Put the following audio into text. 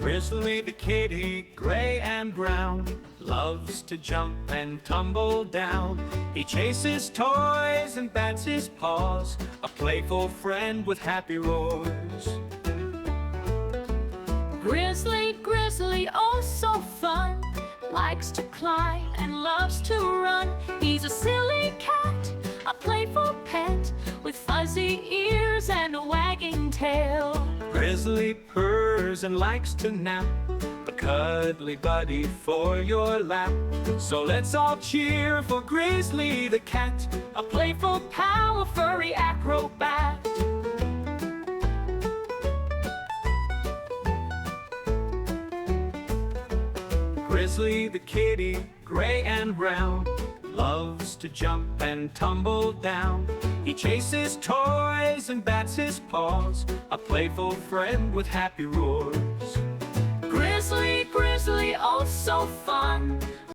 Grizzly the kitty, gray and brown, loves to jump and tumble down. He chases toys and bats his paws, a playful friend with happy roars. Grizzly, Grizzly, oh so fun, likes to climb and loves to run. He's a silly cat, a playful pet, with fuzzy ears and a wagging tail. Grizzly purrs and likes to nap, a cuddly buddy for your lap. So let's all cheer for Grizzly the cat, a playful pal, a furry acrobat. Grizzly the kitty, gray and brown, loves to jump and tumble down. He chases toys and bats his paws, a playful friend with happy roars. Grizzly, Grizzly, oh so fun,